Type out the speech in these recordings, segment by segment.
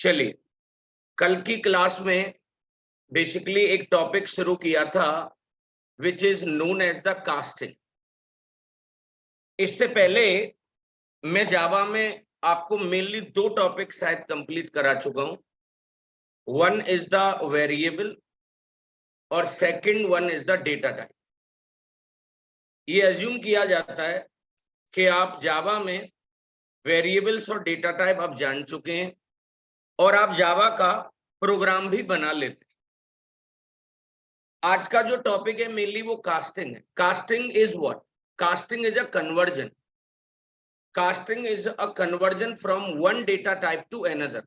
चलिए, कल की क्लास में बेसिकली एक टॉपिक शुरू किया था which is known as the casting. इससे पहले मैं जावा में आपको मेनली दो टॉपिक शायद कंप्लीट करा चुका हूं। वन इज द वेरिएबल और second one is the data type. ये अज्यूम किया जाता है कि आप जावा में वेरिएबल्स और डेटा टाइप आप जान चुके हैं और आप जावा का प्रोग्राम भी बना लेते हैं। आज का जो टॉपिक है मेनली वो कास्टिंग है। Casting is what? Casting is a conversion. Casting is a conversion from one data type two another.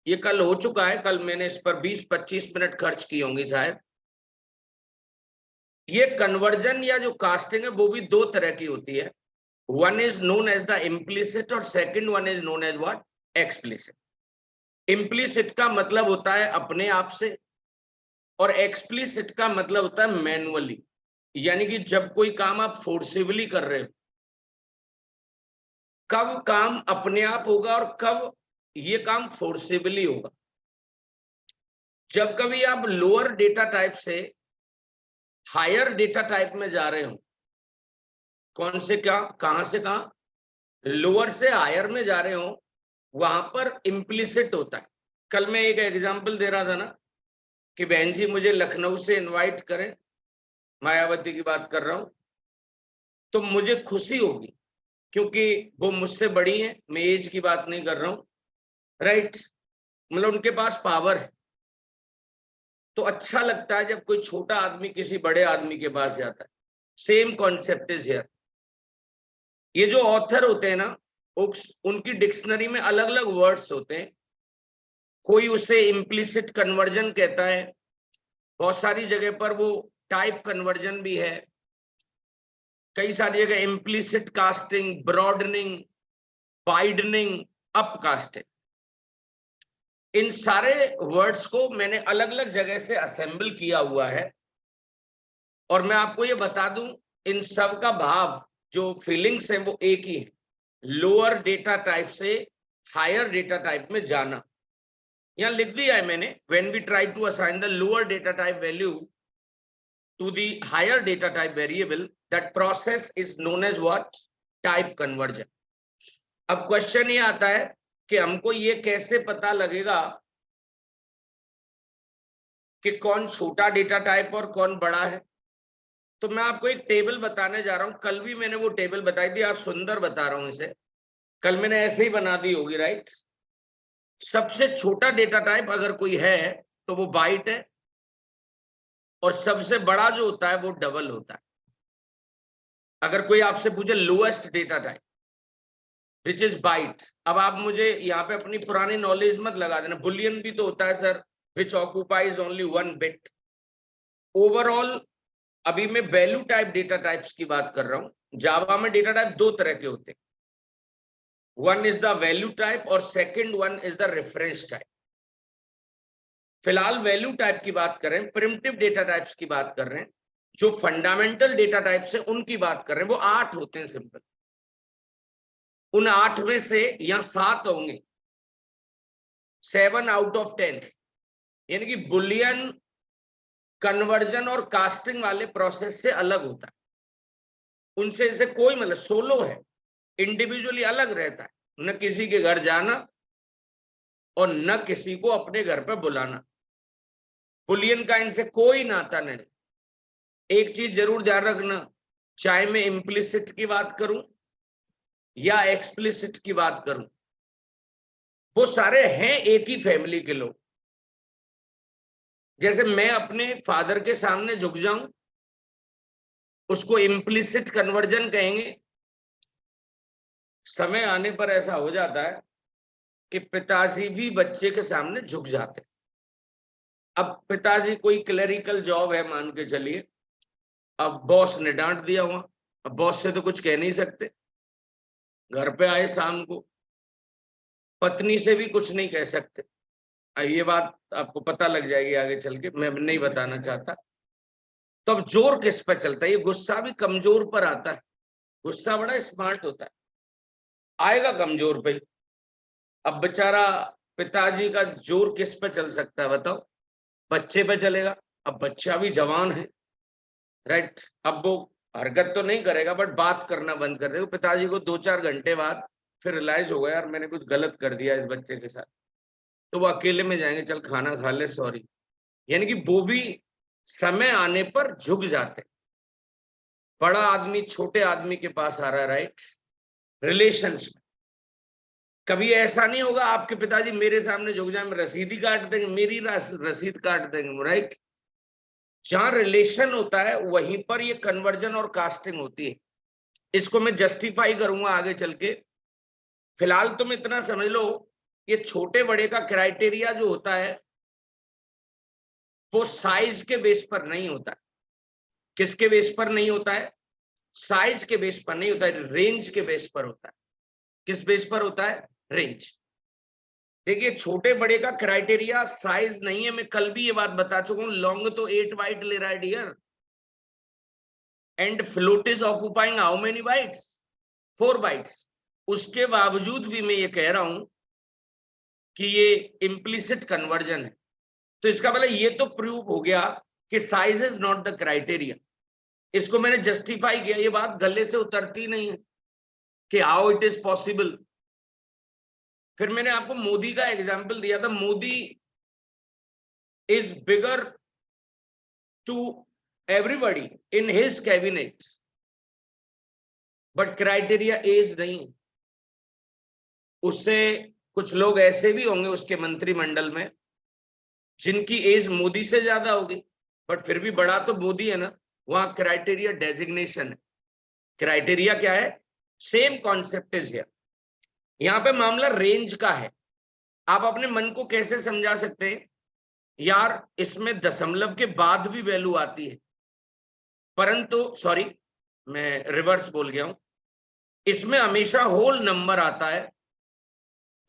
ये कल हो चुका है, कल मैंने इस पर 20-25 मिनट खर्च किए होंगे शायद। ये कन्वर्जन या जो कास्टिंग है वो भी दो तरह की होती है। One is known as the implicit और second one is known as what? Explicit. Implicit का मतलब होता है अपने आप से और एक्सप्लिसिट का मतलब होता है मैनुअली, यानी कि जब कोई काम आप फोर्सिबली कर रहे हो। कब काम अपने आप होगा और कब ये काम फोर्सिबली होगा? जब कभी आप लोअर डेटा टाइप से हायर डेटा टाइप में जा रहे हो। कौन से क्या, कहां से कहां? लोअर से हायर में जा रहे हो, वहां पर इम्प्लिसिट होता है। कल मैं एक एग्जांपल दे रहा था ना कि बहन जी मुझे लखनऊ से इनवाइट करें, मायावती की बात कर रहा हूं, तो मुझे खुशी होगी क्योंकि वो मुझसे बड़ी है। मैं एज की बात नहीं कर रहा हूं, राइट? मतलब उनके पास पावर है, तो अच्छा लगता है जब कोई छोटा आदमी किसी बड़े आदमी के पास जाता है। Same concept is here. ये जो ऑथर होते हैं ना, उनकी डिक्शनरी में अलग अलग वर्ड्स होते हैं। कोई उसे इम्प्लिसिट कन्वर्जन कहता है, बहुत सारी जगह पर वो टाइप कन्वर्जन भी है, कई सारी जगह इम्प्लिसिट कास्टिंग, ब्रॉडनिंग, वाइडनिंग, अपकास्टिंग। इन सारे वर्ड्स को मैंने अलग अलग जगह से असेंबल किया हुआ है और मैं आपको ये बता दूं, इन सब का भाव जो फीलिंग्स है वो एक ही है। लोअर डेटा टाइप से हायर डेटा टाइप में जाना। यहां लिख दिया है मैंने, when we try to assign the lower data type value to the higher data type variable, that process is known as what? Type conversion. अब क्वेश्चन ये आता है कि हमको ये कैसे पता लगेगा कि कौन छोटा डेटा टाइप और कौन बड़ा है? तो मैं आपको एक टेबल बताने जा रहा हूं। कल भी मैंने वो टेबल बताई थी, आज सुंदर बता रहा हूं इसे। कल मैंने ऐसे ही बना दी होगी, राइट? सबसे छोटा डेटा टाइप अगर कोई है तो वो बाइट है और सबसे बड़ा जो होता है वो डबल होता है। अगर कोई आपसे पूछे lowest data type which is byte, अब आप मुझे यहाँ पे अपनी पुरानी नॉलेज मत लगा देना। बुलियन भी तो होता है सर, विच ऑक्यूपाइज ओनली 1 बिट। ओवरऑल अभी मैं वैल्यू टाइप डेटा टाइप्स की बात कर रहा हूं। जावा में डेटा टाइप दो तरह के होते हैं, one is the value type और second one is the reference type. फिलहाल वैल्यू टाइप की बात कर रहे हैं, प्रिमिटिव डेटा टाइप्स की बात कर रहे हैं, जो फंडामेंटल डेटा टाइप्स है उनकी बात कर रहे हैं। वो 8 होते हैं सिंपल। उन 8 में से यहां 7 होंगे, 7 आउट ऑफ 10, यानी कि बुलियन कन्वर्जन और कास्टिंग वाले प्रोसेस से अलग होता है। उनसे इसे कोई मतलब सोलो है, इंडिविजुअली अलग रहता है। न किसी के घर जाना और न किसी को अपने घर पर बुलाना। बुलियन का इनसे कोई नाता नहीं। एक चीज जरूर ध्यान रखना, चाहे मैं इम्प्लिसिट की बात करूं या एक्सप्लिसिट की बात करूं, वो सारे हैं एक ही फैमिली के लोग। जैसे मैं अपने फादर के सामने झुक जाऊं, उसको इम्प्लिसिट कन्वर्जन कहेंगे। समय आने पर ऐसा हो जाता है कि पिताजी भी बच्चे के सामने झुक जाते हैं। अब पिताजी कोई क्लरिकल जॉब है मान के चलिए, अब बॉस ने डांट दिया हुआ, अब बॉस से तो कुछ कह नहीं सकते। घर पे आए शाम को, पत्नी से भी कुछ नहीं कह सकते। ये बात आपको पता लग जाएगी आगे चल के, मैं नहीं बताना चाहता। तो अब जोर किस पर चलता है? ये गुस्सा भी कमजोर पर आता है। गुस्सा बड़ा स्मार्ट होता है, आएगा कमजोर पे। अब बेचारा पिताजी का जोर किस पे चल सकता है बताओ? बच्चे पे चलेगा। अब बच्चा भी जवान है, राइट? अब वो हरकत तो नहीं करेगा बट बात करना बंद कर देगा। पिताजी को 2-4 घंटे बाद फिर रियलाइज होगा यार मैंने कुछ गलत कर दिया इस बच्चे के साथ, तो वो अकेले में जाएंगे, चल खाना खा ले, सॉरी। यानी कि वो भी समय आने पर झुक जाते। बड़ा आदमी छोटे आदमी के पास आ रहा है, राइट? रिलेशंस में कभी ऐसा नहीं होगा आपके पिताजी मेरे सामने झुक जाए, रसीद ही काट देंगे, मेरी रसीद काट देंगे, राइट? जहां रिलेशन होता है वहीं पर ये कन्वर्जन और कास्टिंग होती है। इसको मैं जस्टिफाई करूंगा आगे चल के। फिलहाल तुम इतना समझ लो, ये छोटे बड़े का क्राइटेरिया जो होता है वो साइज के बेस पर नहीं होता है। किसके बेस पर नहीं होता है? साइज के बेस पर नहीं होता है, रेंज के बेस पर होता है। किस बेस पर होता है? रेंज। देखिए छोटे बड़े का क्राइटेरिया साइज नहीं है, मैं कल भी ये बात बता चुका हूं। लॉन्ग तो 8 बाइट ले रहा है dear, and float is occupying how many bytes? 4 bytes. उसके बावजूद भी मैं ये कह रहा हूं कि ये इम्प्लिसिट कन्वर्जन है। तो इसका मतलब ये तो प्रूव हो गया कि size is not the criteria. इसको मैंने जस्टिफाई किया, ये बात गले से उतरती नहीं है कि हाउ इट इज पॉसिबल। फिर मैंने आपको मोदी का एग्जांपल दिया था। Modi is bigger to everybody in his cabinet, but criteria age नहीं। उससे कुछ लोग ऐसे भी होंगे उसके मंत्रिमंडल में जिनकी एज मोदी से ज्यादा होगी, बट फिर भी बड़ा तो मोदी है ना। वहां क्राइटेरिया डेजिग्नेशन है। क्राइटेरिया क्या है? Same concept is here. यहां पे मामला रेंज का है। आप अपने मन को कैसे समझा सकते हैं यार इसमें दशमलव के बाद भी वैल्यू आती है, परंतु सॉरी मैं रिवर्स बोल गया हूं, इसमें हमेशा होल नंबर आता है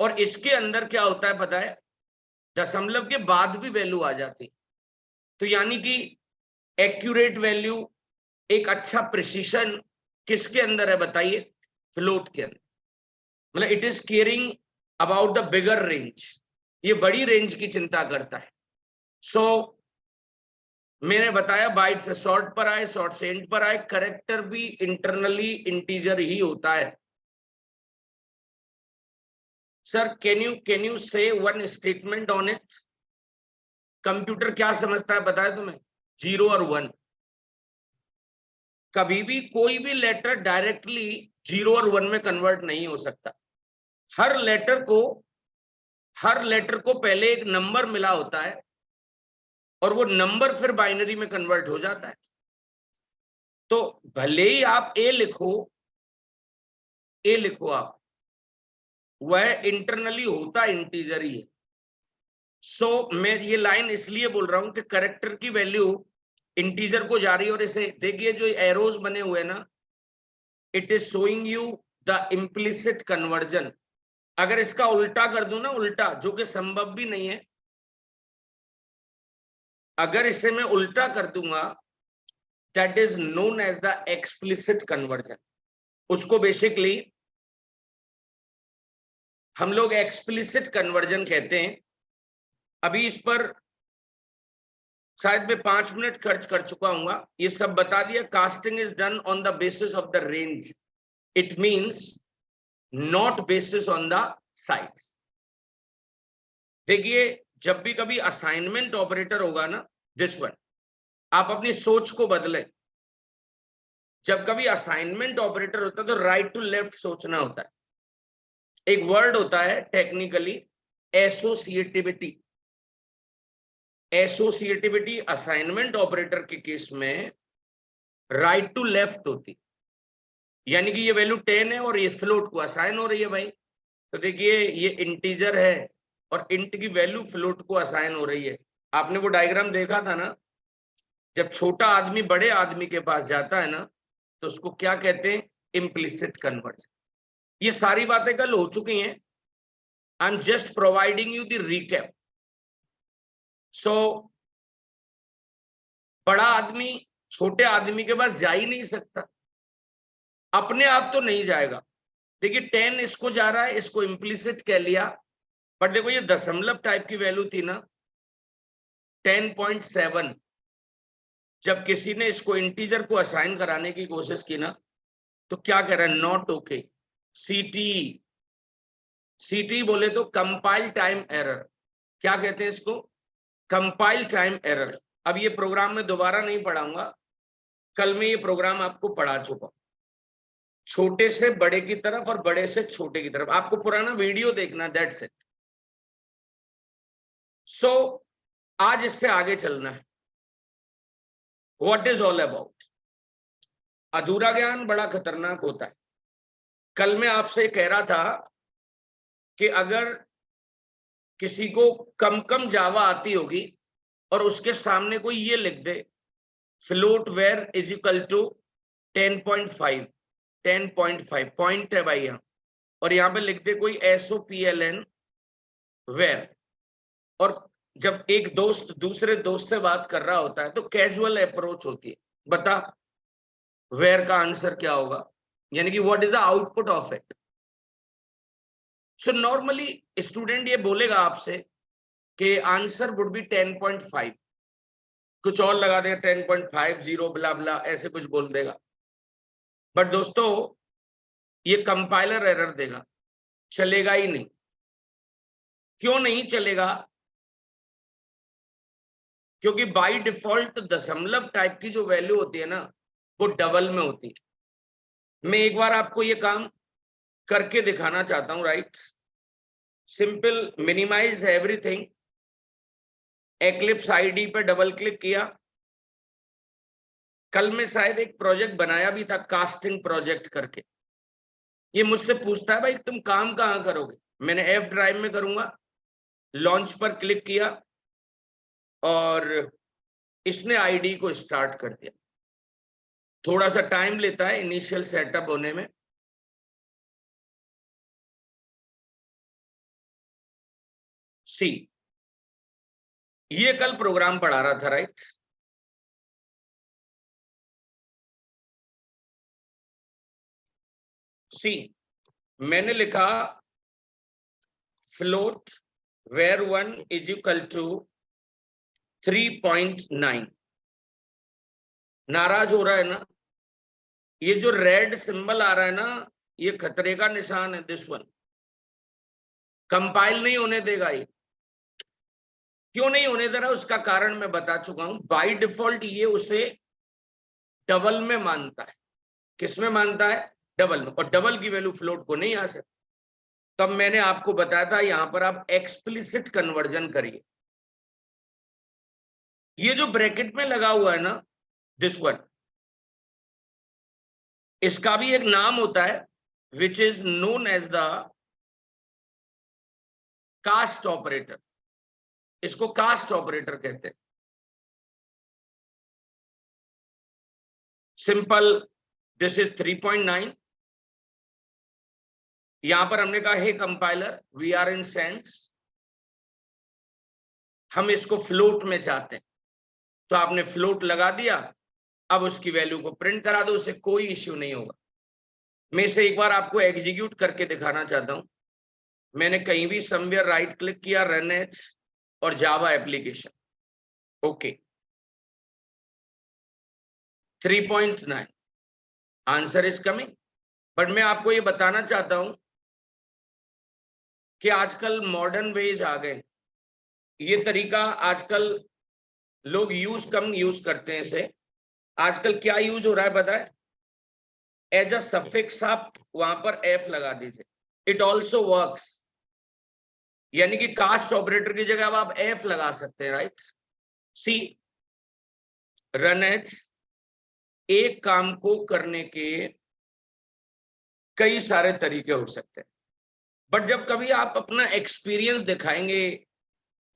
और इसके अंदर क्या होता है पता है? दशमलव के बाद भी वैल्यू आ जाती। तो यानी कि एक्यूरेट वैल्यू, एक अच्छा प्रिसीशन किसके अंदर है बताइए? फ्लोट के अंदर। मतलब it is caring about the bigger range, ये बड़ी रेंज की चिंता करता है। सो मैंने बताया बाइट से शॉर्ट पर आए, शॉर्ट से एंड पर आए। करेक्टर भी इंटरनली इंटीजर ही होता है। सर कैन यू से one statement on it? Computer क्या समझता है बताए तुम्हें? 0 और 1। कभी भी कोई भी लेटर डायरेक्टली 0 और 1 में कन्वर्ट नहीं हो सकता। हर लेटर को पहले एक नंबर मिला होता है और वो नंबर फिर बाइनरी में कन्वर्ट हो जाता है। तो भले ही आप ए लिखो आप, वह इंटरनली होता इंटीजर ही है। सो मैं ये लाइन इसलिए बोल रहा हूं कि करेक्टर की वैल्यू इंटीजर को जा रही है। और इसे देखिए जो एरोज बने हुए ना, it is showing you the implicit conversion. अगर इसका उल्टा कर दूं ना, उल्टा, जो कि संभव भी नहीं है, अगर इसे मैं उल्टा कर दूंगा, that is known as the explicit conversion. उसको बेसिकली हम लोग एक्सप्लिसिट कन्वर्जन कहते हैं। अभी इस पर शायद मैं 5 मिनट खर्च कर चुका हूं। ये सब बता दिया। Casting is done on the basis of the range, it means not basis on the size. देखिए जब भी कभी असाइनमेंट ऑपरेटर होगा ना, दिस वन, आप अपनी सोच को बदलें। जब कभी असाइनमेंट ऑपरेटर होता है तो राइट टू लेफ्ट सोचना होता है। एक वर्ड होता है technically associativity. Associativity assignment operator के केस में राइट टू लेफ्ट होती, यानी कि ये वैल्यू 10 है और ये फ्लोट को असाइन हो रही है भाई। तो देखिए ये इंटीजर है और इंट की वैल्यू फ्लोट को असाइन हो रही है। आपने वो डायग्राम देखा था ना, जब छोटा आदमी बड़े आदमी के पास जाता है ना तो उसको क्या कहते हैं? Implicit conversion. ये सारी बातें कल हो चुकी हैं। I am just providing you the recap. So बड़ा आदमी छोटे आदमी के पास जा ही नहीं सकता, अपने आप तो नहीं जाएगा। देखिए 10 इसको जा रहा है, इसको इम्प्लिसिट कह लिया, बट देखो ये दशमलव टाइप की वैल्यू थी ना 10.7, जब किसी ने इसको इंटीजर को असाइन कराने की कोशिश की ना तो क्या कह रहा है, नॉट ओके। सीटी बोले तो कंपाइल टाइम एरर, क्या कहते हैं इसको, कंपाइल टाइम एरर। अब ये प्रोग्राम में दोबारा नहीं पढ़ाऊंगा, कल में ये प्रोग्राम आपको पढ़ा चुका, छोटे से बड़े की तरफ और बड़े से छोटे की तरफ, आपको पुराना वीडियो देखना, दैट्स इट। सो आज इससे आगे चलना है, व्हाट इज ऑल अबाउट। अधूरा ज्ञान बड़ा खतरनाक होता है। कल मैं आपसे कह रहा था कि अगर किसी को कम कम जावा आती होगी और उसके सामने कोई ये लिख दे float where is equal to 10.5, 10.5 point है भाई यहाँ, और यहाँ पे लिख दे कोई SOPLN वेयर, और जब एक दोस्त दूसरे दोस्त से बात कर रहा होता है तो कैजुअल अप्रोच होती है, बता वेयर का आंसर क्या होगा, यानी कि what is the output of it. So normally student ये बोलेगा आपसे कि आंसर वुड बी 10.5, कुछ और लगा देगा 10.5 0 ब्ला ब्ला ऐसे कुछ बोल देगा, बट दोस्तों ये कंपाइलर एरर देगा, चलेगा ही नहीं। क्यों नहीं चलेगा, क्योंकि बाय डिफॉल्ट दशमलव टाइप की जो वैल्यू होती है ना वो डबल में होती है। मैं एक बार आपको ये काम करके दिखाना चाहता हूं, right. Simple, minimize everything, eclipse ID पे डबल क्लिक किया। कल में शायद एक प्रोजेक्ट बनाया भी था, कास्टिंग प्रोजेक्ट करके। ये मुझसे पूछता है भाई तुम काम कहां करोगे, मैंने F ड्राइव में करूंगा, लॉन्च पर क्लिक किया और इसने आईडी को स्टार्ट कर दिया। थोड़ा सा टाइम लेता है इनिशियल सेटअप होने में। सी, ये कल प्रोग्राम पढ़ा रहा था, राइट। सी, मैंने लिखा float where 1 is equal to 3.9। नाराज हो रहा है ना, ये जो रेड सिंबल आ रहा है ना ये खतरे का निशान है, दिस वन। कंपाइल नहीं होने देगा ये। क्यों नहीं होने दे रहा उसका कारण मैं बता चुका हूं। बाय डिफॉल्ट ये उसे डबल में मानता है। किस में मानता है, डबल में, और डबल की वैल्यू फ्लोट को नहीं आ सकती। तब मैंने आपको बताया था यहां पर आप एक्सप्लिसिट कन्वर्जन करिए। ये जो ब्रैकेट में लगा हुआ है ना दिस वन, इसका भी एक नाम होता है which is known as the cast operator. इसको कास्ट ऑपरेटर कहते हैं। Simple, this is 3.9। यहां पर हमने कहा hey compiler we are in sense, हम इसको फ्लोट में चाहते हैं, तो आपने फ्लोट लगा दिया। अब उसकी वैल्यू को प्रिंट करा दो, उससे कोई इश्यू नहीं होगा। मैं इसे एक बार आपको एग्जीक्यूट करके दिखाना चाहता हूं। मैंने कहीं भी समवेयर राइट क्लिक किया, रन एज और जावा application, okay. 3.9 answer is coming. But मैं आपको ये बताना चाहता हूं कि आजकल मॉडर्न वेज आ गए। ये तरीका आजकल लोग कम यूज करते हैं इसे। आजकल क्या यूज हो रहा है पता है, एज अ सफिक्स आप वहां पर एफ लगा दीजिए, इट ऑल्सो वर्क्स। यानी कि कास्ट ऑपरेटर की जगह अब आप एफ लगा सकते हैं, राइट। सी, रन एज, एक काम को करने के कई सारे तरीके हो सकते हैं, बट जब कभी आप अपना एक्सपीरियंस दिखाएंगे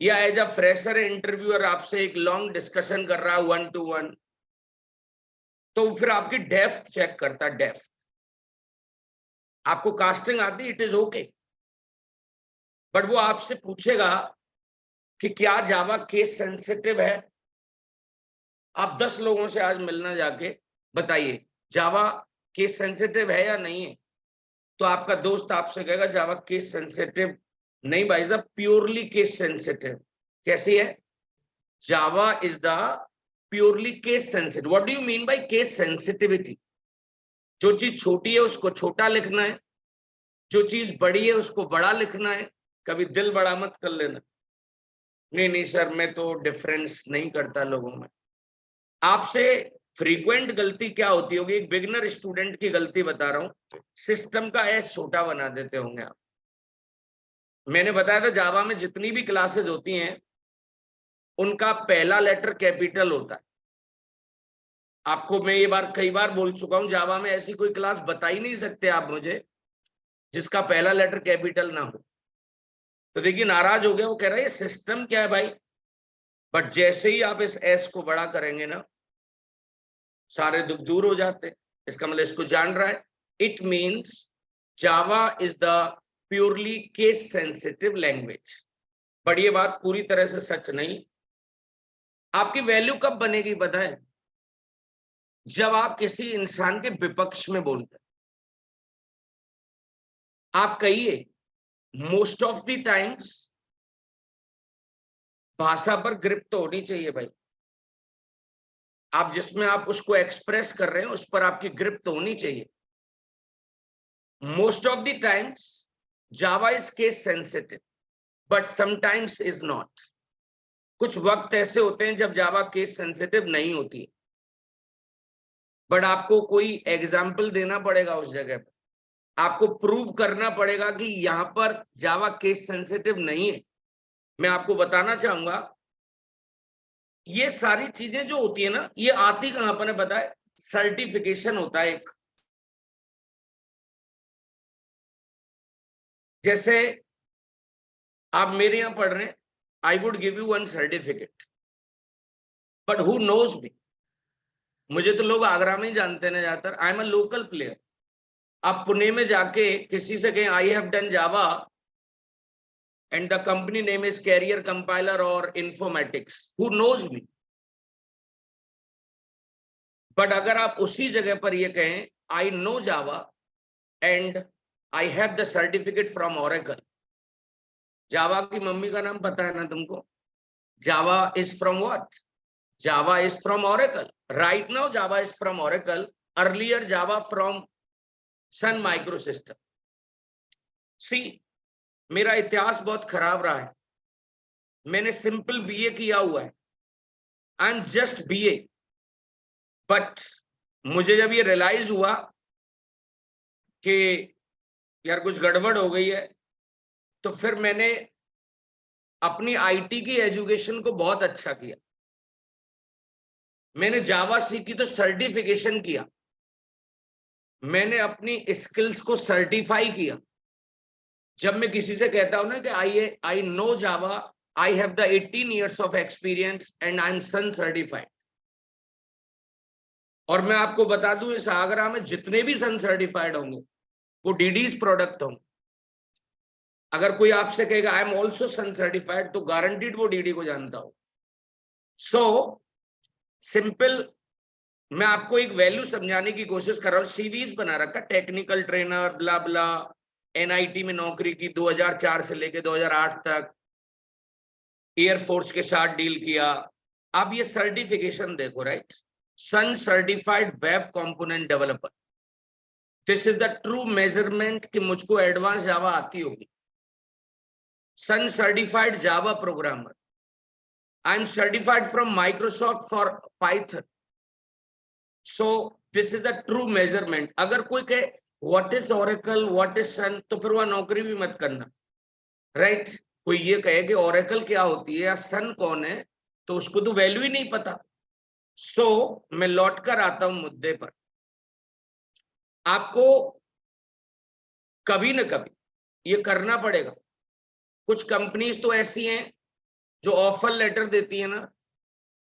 या एज अ फ्रेशर इंटरव्यूअर आपसे एक लॉन्ग डिस्कशन कर रहा है 1-to-1, तो फिर आपकी डेप्थ चेक करता है। डेप्थ, आपको कास्टिंग आती, इट इज ओके, बट वो आपसे पूछेगा कि क्या जावा केस सेंसिटिव है। आप 10 लोगों से आज मिलना जाके बताइए जावा केस सेंसिटिव है या नहीं है, तो आपका दोस्त आपसे कहेगा जावा केस सेंसिटिव नहीं भाई साहब, प्योरली केस सेंसिटिव कैसी है? Java is the purely case sensitive. What do you mean by case sensitivity? जो चीज छोटी है उसको छोटा लिखना है, जो चीज बड़ी है उसको बड़ा लिखना है। कभी दिल बड़ा मत कर लेना। नहीं नहीं सर, मैं तो डिफरेंस नहीं करता लोगों में। आपसे फ्रीक्वेंट गलती क्या होती होगी? एक बिगिनर स्टूडेंट की गलती बता रहा हूं, सिस्टम का एस छोटा बना देते होंगे आप। मैंने बताया था जावा में जितनी भी क्लासेस होती हैं उनका पहला लेटर कैपिटल होता है। आपको मैं ये बार कई बार बोल चुका हूं, जावा में ऐसी कोई क्लास बता ही नहीं सकते आप मुझे जिसका पहला लेटर कैपिटल ना हो। तो देखिए नाराज हो गया, वो कह रहा है ये सिस्टम क्या है भाई। बट जैसे ही आप इस एस को बड़ा करेंगे ना, सारे दुख दूर हो जाते। इसका मतलब इसको जान रहा है। It means Java is the purely case sensitive language. But ये बात पूरी तरह से सच नहीं। आपकी वैल्यू कब बनेगी पता है? जब आप किसी इंसान के विपक्ष में बोलते हैं। आप कहिए मोस्ट ऑफ द टाइम्स भाषा पर ग्रिप तो होनी चाहिए भाई। आप जिसमें आप उसको एक्सप्रेस कर रहे हैं उस पर आपकी ग्रिप तो होनी चाहिए। Most of the times Java is case sensitive but sometimes is not. कुछ वक्त ऐसे होते हैं जब जावा केस सेंसिटिव नहीं होती है, बट आपको कोई एग्जाम्पल देना पड़ेगा उस जगह पर। आपको प्रूव करना पड़ेगा कि यहां पर जावा केस सेंसिटिव नहीं है। मैं आपको बताना चाहूंगा ये सारी चीजें जो होती है ना, ये आती कहां पर है बताए? सर्टिफिकेशन होता है एक। जैसे आप मेरे यहां पढ़ रहे हैं, I would give you one certificate, but who knows me? मुझे तो लोग आगरा में ही जानते हैं ज्यादातर। I am a local player. आप पुणे में जाके किसी से कहें I have done Java and the company name is career compiler और informatics, who knows me? But अगर आप उसी जगह पर ये कहें I know Java and I have the certificate from Oracle. जावा की मम्मी का नाम पता है ना तुमको? Java is from what? Java is from Oracle. Right now Java is from Oracle, earlier Java from Sun Microsystem. See, मेरा इतिहास बहुत खराब रहा है। मैंने सिंपल बीए किया हुआ है, आई एम जस्ट बीए। बट मुझे जब ये रियलाइज हुआ कि यार कुछ गड़बड़ हो गई है, तो फिर मैंने अपनी आईटी की एजुकेशन को बहुत अच्छा किया। मैंने जावा सीखी तो सर्टिफिकेशन किया, मैंने अपनी स्किल्स को सर्टिफाई किया। जब मैं किसी से कहता हूं ना कि I know Java, I have the 18 years of experience and I am Sun certified. और मैं आपको बता दूं इस आगरा में जितने भी सन सर्टिफाइड होंगे वो डीडीज प्रोडक्ट होंगे। अगर कोई आपसे कहेगा I am also Sun certified, तो गारंटीड वो डीडी को जानता हो। सो सिंपल, मैं आपको एक वैल्यू समझाने की कोशिश कर रहा हूं। सीवीज बना रखा, टेक्निकल ट्रेनर ब्ला ब्ला, एनआईटी में नौकरी की 2004 से लेके 2008 तक, एयरफोर्स के साथ डील किया। अब ये सर्टिफिकेशन देखो, right? Sun certified web component developer. This is the true measurement कि मुझको एडवांस जावा आती होगी। Sun certified Java programmer. I am certified from Microsoft for Python. So this is the true measurement. अगर कोई कहे what is Oracle, what is Sun, तो फिर वह नौकरी भी मत करना, राइट? कोई ये कहे कि ओरेकल क्या होती है या सन कौन है, तो उसको तो वैल्यू ही नहीं पता। सो मैं लौट कर आता हूं मुद्दे पर। आपको कभी ना कभी ये करना पड़ेगा। कुछ कंपनीज तो ऐसी हैं जो ऑफर लेटर देती है ना,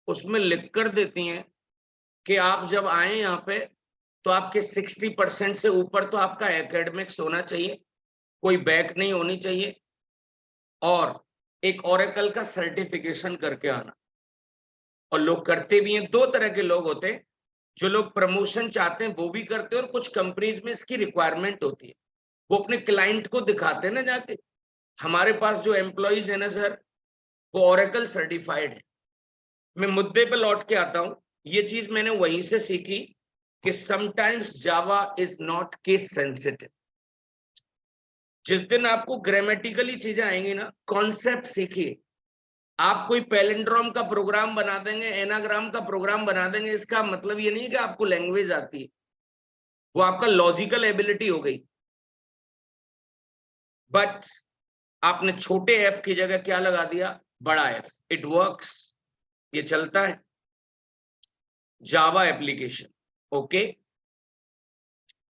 उसमें लिख कर देती हैं कि आप जब आए यहाँ पे तो आपके 60% से ऊपर तो आपका एकेडमिक्स होना चाहिए, कोई बैक नहीं होनी चाहिए, और एक ओरेकल का सर्टिफिकेशन करके आना। और लोग करते भी हैं। दो तरह के लोग होते हैं, जो लोग प्रमोशन चाहते हैं वो भी करते हैं, और कुछ कंपनीज में इसकी रिक्वायरमेंट होती है। वो अपने क्लाइंट को दिखाते हैं ना जाके हमारे पास जो एम्प्लॉइज है ना सर, वो ओरेकल सर्टिफाइड है। मैं मुद्दे पे लौट के आता हूं, ये चीज मैंने वहीं से सीखी कि sometimes Java is not case sensitive. जिस दिन आपको ग्रामेटिकली चीजें आएंगी ना, कॉन्सेप्ट सीखिए। आप कोई पैलिंड्रोम का प्रोग्राम बना देंगे, एनाग्राम का प्रोग्राम बना देंगे, इसका मतलब ये नहीं कि आपको लैंग्वेज आती है, वो आपका लॉजिकल एबिलिटी हो गई। बट आपने छोटे एफ की जगह क्या लगा दिया, बड़ा एफ, इट वर्क्स, ये चलता है। Java application, okay.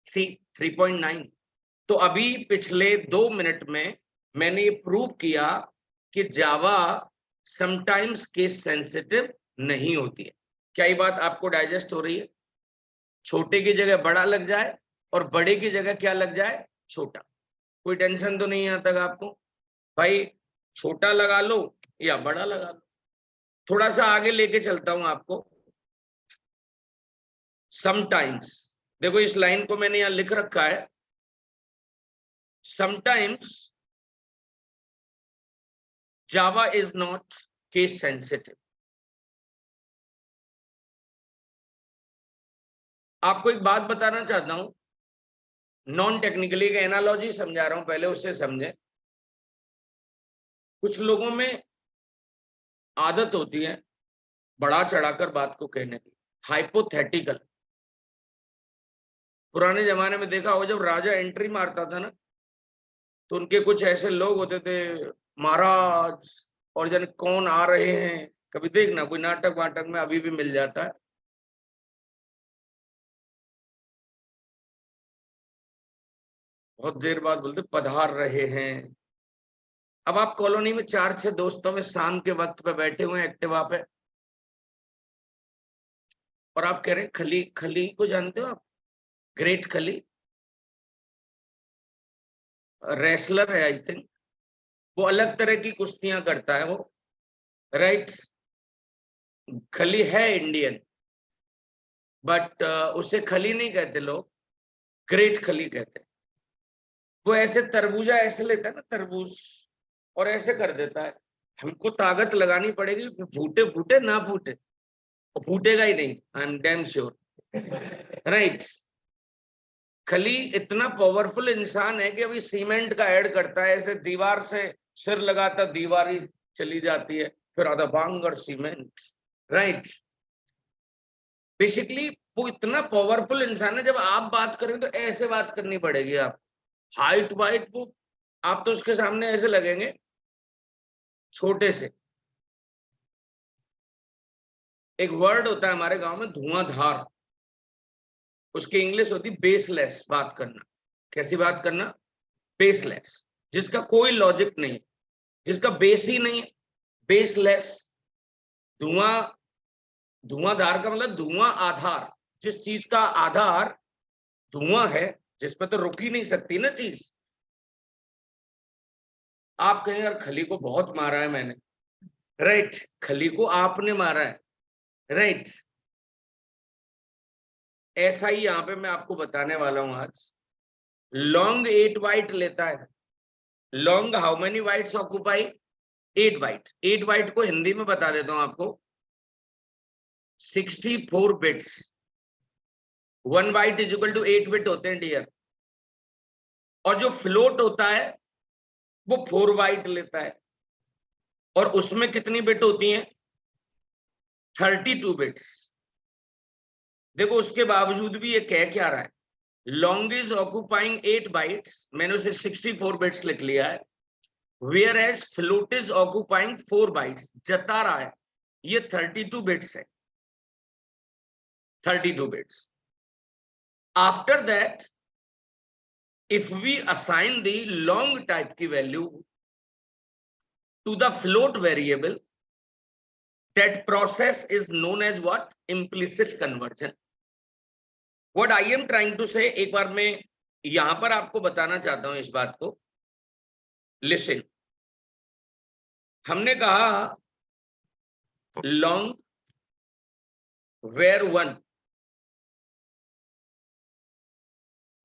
सी 3.9। तो अभी पिछले 2 मिनट में मैंने ये प्रूव किया कि जावा समटाइम्स केस सेंसिटिव नहीं होती है। क्या ये बात आपको डाइजेस्ट हो रही है? छोटे की जगह बड़ा लग जाए और बड़े की जगह क्या लग जाए, छोटा। कोई टेंशन तो नहीं है यहाँ तक आपको? भाई छोटा लगा लो या बड़ा लगा लो। थोड़ा सा आगे लेके चलता हूं आपको। समटाइम्स, देखो इस लाइन को मैंने यहां लिख रखा है, sometimes Java is not case sensitive. आपको एक बात बताना चाहता हूं, नॉन टेक्निकली का एनालॉजी समझा रहा हूं, पहले उससे समझें। कुछ लोगों में आदत होती है बढ़ा चढ़ाकर बात को कहने की, हाइपोथेटिकल। पुराने जमाने में देखा हो, जब राजा एंट्री मारता था ना, तो उनके कुछ ऐसे लोग होते थे, महाराज और जन कौन आ रहे हैं। कभी देखना कोई नाटक वाटक में अभी भी मिल जाता है। बहुत देर बाद बोलते पधार रहे हैं। अब आप कॉलोनी में 4-6 दोस्तों में शाम के वक्त पे बैठे हुए हैं एक्टिवा पे, और आप कह रहे हैं खली, खली को जानते हो आप? ग्रेट खली रेसलर है आई थिंक, वो अलग तरह की कुश्तियां करता है वो, राइट। खली है इंडियन, बट उसे खली नहीं कहते लोग, ग्रेट खली कहते हैं। वो ऐसे तरबूजा ऐसे लेता है ना, तरबूज, और ऐसे कर देता है। हमको ताकत लगानी पड़ेगी, फूटे फूटे ना फूटे, वो फूटेगा ही नहीं, I am damn sure, right. खली इतना पावरफुल इंसान है कि अभी सीमेंट का ऐड करता है, ऐसे दीवार से सिर लगाता, दीवार ही चली जाती है, फिर आधा भांग और सीमेंट, राइट। बेसिकली वो इतना पावरफुल इंसान है, जब आप बात करें तो ऐसे बात करनी पड़ेगी। आप हाइट वाइट, वो आप तो उसके सामने ऐसे लगेंगे छोटे से। एक वर्ड होता है हमारे गांव में, धुआंधार, उसकी इंग्लिश होती बेसलेस बात करना। कैसी बात करना? बेसलेस, जिसका कोई लॉजिक नहीं, जिसका बेस ही नहीं है, बेसलेस। धुआं, धुआंधार का मतलब धुआं आधार, जिस चीज का आधार धुआं है, जिसमें तो रुक ही नहीं सकती ना चीज। आप कहें यार खली को बहुत मारा है मैंने, राइट। खली को आपने मारा है, राइट। ऐसा ही यहां पे मैं आपको बताने वाला हूं आज। लॉन्ग 8 बाइट लेता है। Long how many bytes occupy? 8 byte. 8 byte को हिंदी में बता देता हूं आपको, 64 bits. 1 byte is equal to 8 bit होते हैं डियर। और जो फ्लोट होता है वो 4 बाइट लेता है, और उसमें कितनी बिट होती हैं? 32 बिट्स। देखो उसके बावजूद भी ये कह क्या रहा है, लॉन्ग इज ऑक्यूपाइंग 8 बाइट्स, मैंने उसे 64 बिट्स लिख लिया है। Where as float is occupying 4 bytes, जता रहा है ये 32 बिट्स है, 32 bits. After that if we assign the long type की value to the float variable, that process is known as what? Implicit conversion. What I am trying to say, एक बार मैं यहां पर आपको बताना चाहता हूं इस बात को। लिसन, हमने कहा long where 1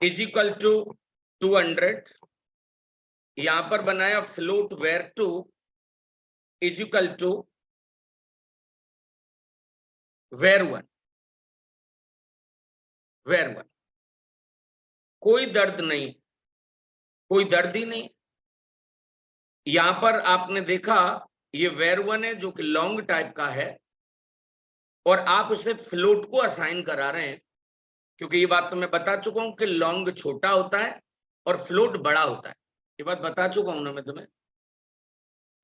is equal to 200 यहां पर बनाया float var two is equal to var one, var one. कोई दर्द नहीं, कोई दर्द ही नहीं। यहां पर आपने देखा ये वेर वन है जो कि लॉन्ग टाइप का है, और आप उसे फ्लोट को असाइन करा रहे हैं, क्योंकि ये बात तो मैं बता चुका हूं कि लॉन्ग छोटा होता है और फ्लोट बड़ा होता है। ये बात बता चुका हूं ना मैं तुम्हें।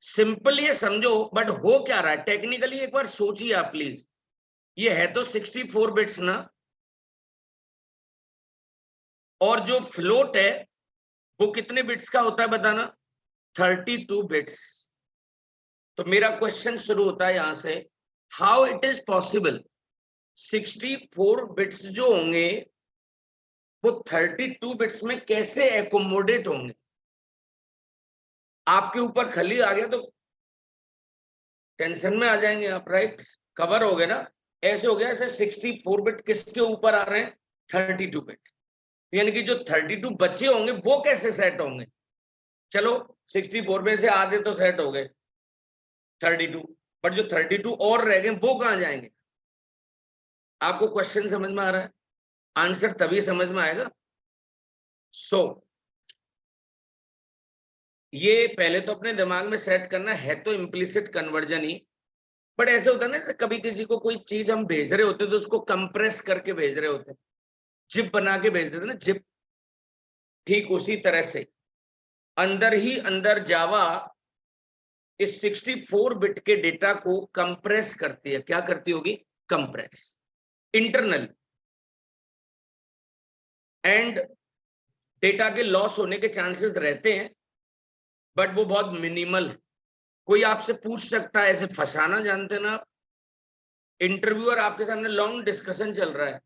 सिंपल ये समझो, बट हो क्या रहा है टेक्निकली, एक बार सोचिए आप प्लीज। ये है तो 64 बिट्स ना, और जो फ्लोट है वो कितने बिट्स का होता है बताना? 32 बिट्स। तो मेरा क्वेश्चन शुरू होता है यहां से, how it is possible 64 bits जो होंगे वो 32 बिट्स में कैसे एकोमोडेट होंगे? आपके ऊपर खली आ गया तो टेंशन में आ जाएंगे आप, राइट? कवर हो गए ना, ऐसे हो गया ऐसे 64 बिट किसके ऊपर आ रहे हैं? 32 बिट। यानी कि जो 32 बच्चे होंगे वो कैसे सेट होंगे? चलो 64 में से आधे तो सेट हो गए 32, बट जो 32 और रह गए वो कहां जाएंगे? आपको क्वेश्चन समझ में आ रहा है? आंसर तभी समझ में आएगा। सो ये पहले तो अपने दिमाग में सेट करना है, तो इम्प्लिसिट कन्वर्जन ही। बट ऐसे होता है ना, कभी किसी को कोई चीज हम भेज रहे होते तो उसको कंप्रेस करके भेज रहे होते, जिप बना के भेज देते ना, जिप। ठीक उसी तरह से अंदर ही अंदर जावा इस 64 बिट के डेटा को कंप्रेस करती है। क्या करती होगी? Compress internal. एंड डेटा के लॉस होने के चांसेस रहते हैं, बट वो बहुत मिनिमल है। कोई आपसे पूछ सकता है, ऐसे फंसाना जानते ना आप। इंटरव्यूअर आपके सामने लॉन्ग डिस्कशन चल रहा है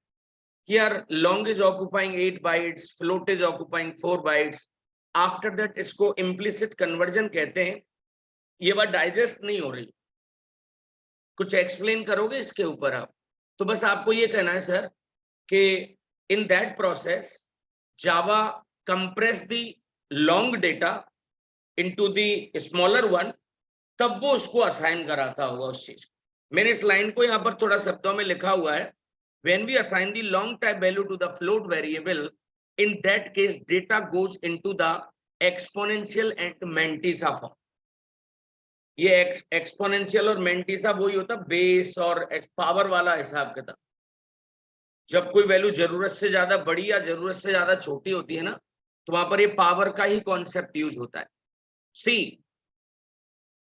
कि यार long is occupying 8 bytes, float is occupying 4 bytes. After that इसको इम्प्लिसिट कन्वर्जन कहते हैं। ये बात डाइजेस्ट नहीं हो रही, कुछ एक्सप्लेन करोगे इसके ऊपर आप? तो बस आपको ये कहना है सर कि in that process Java compress the long data into the smaller one, तब वो उसको असाइन कराता होगा उस चीज को। मैंने इस लाइन को यहाँ पर थोड़ा शब्दों में लिखा हुआ है, when we assign the long type value to the float variable, in that case data goes into the exponential and mantissa form। ये एक्सपोनेंशियल और मेंटिसा वही होता बेस और पावर वाला हिसाब किताब। जब कोई वैल्यू जरूरत से ज्यादा बड़ी या जरूरत से ज्यादा छोटी होती है ना, तो वहां पर ये पावर का ही कॉन्सेप्ट यूज होता है। सी,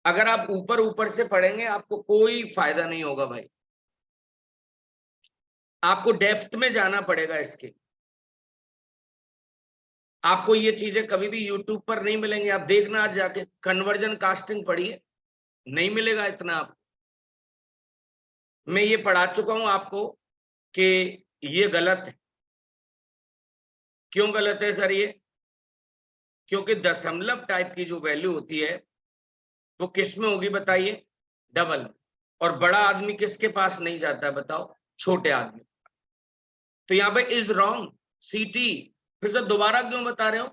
अगर आप ऊपर ऊपर से पढ़ेंगे आपको कोई फायदा नहीं होगा भाई, आपको डेप्थ में जाना पड़ेगा इसके। आपको ये चीजें कभी भी यूट्यूब पर नहीं मिलेंगी। आप देखना आज जाके कन्वर्जन कास्टिंग पढ़िए, नहीं मिलेगा इतना आपको। मैं ये पढ़ा चुका हूं आपको कि ये गलत है। क्यों गलत है सर ये? क्योंकि दशमलव टाइप की जो वैल्यू होती है वो किस में होगी बताइए? डबल। और बड़ा आदमी किसके पास नहीं जाता है बताओ? छोटे आदमी। तो यहाँ पे इज रॉन्ग सीटी। फिर से दोबारा क्यों बता रहे हो?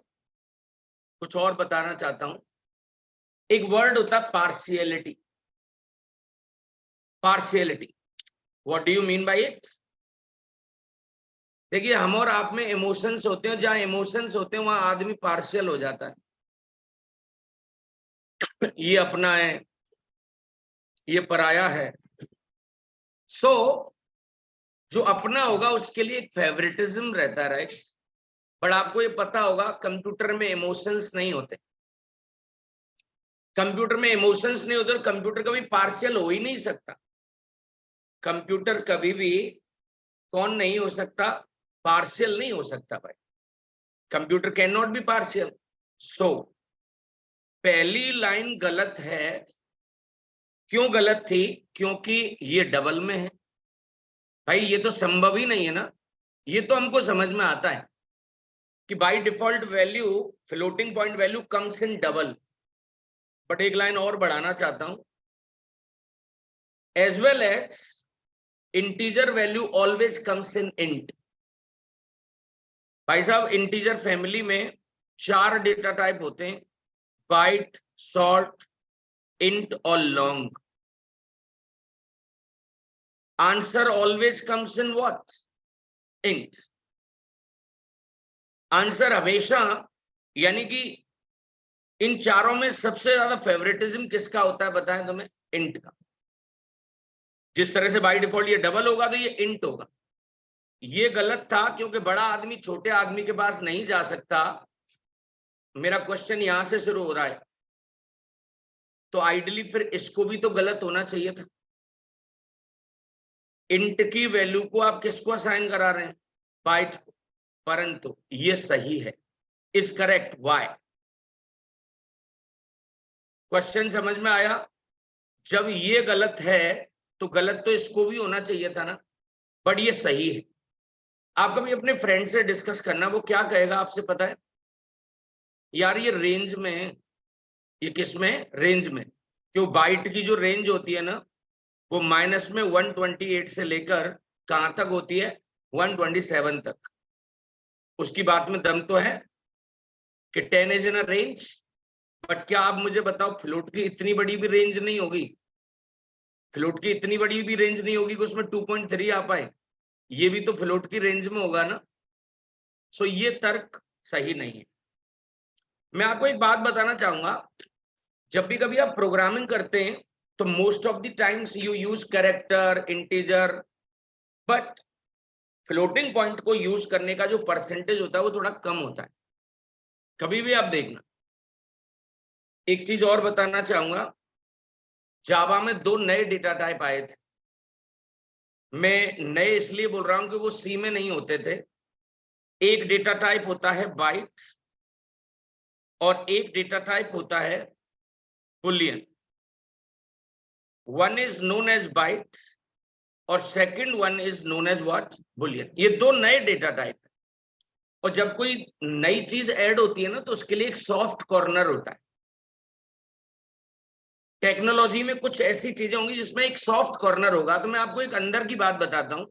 कुछ और बताना चाहता हूं। एक वर्ड होता है partiality. Partiality, what do you mean by it? देखिए हम और आप में इमोशंस होते हैं, जहां इमोशंस होते हैं वहां आदमी पार्शियल हो जाता है। ये अपना है, ये पराया है। सो जो अपना होगा उसके लिए एक फेवरेटिज्म रहता है, राइट? पर आपको ये पता होगा कंप्यूटर में इमोशंस नहीं होते। कंप्यूटर में इमोशंस नहीं होते और कंप्यूटर कभी पार्शियल हो ही नहीं सकता। कंप्यूटर कभी भी कौन नहीं हो सकता? पार्शियल नहीं हो सकता भाई। Computer can not be partial. So पहली लाइन गलत है। क्यों गलत थी? क्योंकि ये डबल में है। भाई ये तो संभव ही नहीं है ना। ये तो हमको समझ में आता है कि by default value, floating point value comes in double. But एक लाइन और बढ़ाना चाहता हूं, as well as integer value always comes in int. भाई साहब इंटीजर फैमिली में 4 डेटा टाइप होते हैं, बाइट, शॉर्ट, इंट और long? Answer always comes in what? Int. Answer हमेशा, यानी कि इन चारों में सबसे ज्यादा फेवरेटिज्म किसका होता है बताएं तुम्हें? इंट का। जिस तरह से बाय डिफॉल्ट ये डबल होगा तो ये इंट होगा। ये गलत था क्योंकि बड़ा आदमी छोटे आदमी के पास नहीं जा सकता। मेरा क्वेश्चन यहां से शुरू हो रहा है, तो आइडियली फिर इसको भी तो गलत होना चाहिए था। इंट की वैल्यू को आप किसको असाइन करा रहे हैं? बाइट को। परंतु ये सही है, इज करेक्ट। वाई? क्वेश्चन समझ में आया? जब ये गलत है तो गलत तो इसको भी होना चाहिए था ना, बट ये सही है। आप कभी अपने फ्रेंड से डिस्कस करना, वो क्या कहेगा आपसे पता है? यार ये रेंज में, ये किस में? रेंज में। क्यों? बाइट की जो रेंज होती है ना, वो माइनस में 128 से लेकर कहां तक होती है? 127 तक। उसकी बात में दम तो है कि 10 is in a range. But क्या आप मुझे बताओ, फ्लोट की इतनी बड़ी भी रेंज नहीं होगी? फ्लोट की इतनी बड़ी भी रेंज नहीं होगी कि उसमें 2.3 आ पाए। ये भी तो फ्लोट की रेंज में होगा ना। सो ये तर्क सही नहीं है। मैं आपको एक बात बताना चाहूंगा, जब भी कभी आप प्रोग्रामिंग करते हैं तो most of the times you use character, integer, but floating point को यूज करने का जो परसेंटेज होता है वो थोड़ा कम होता है। कभी भी आप देखना। एक चीज और बताना चाहूंगा, जावा में 2 नए डेटा टाइप आए थे। मैं नए इसलिए बोल रहा हूं कि वो सी में नहीं होते थे। एक डेटा टाइप होता है बाइट और एक डेटा टाइप होता है Boolean. One is known as byte और second one is known as what? Boolean. ये 2 नए डेटा टाइप है। और जब कोई नई चीज ऐड होती है ना, तो उसके लिए एक सॉफ्ट कॉर्नर होता है। टेक्नोलॉजी में कुछ ऐसी चीजें होंगी जिसमें एक सॉफ्ट कॉर्नर होगा। तो मैं आपको एक अंदर की बात बताता हूं।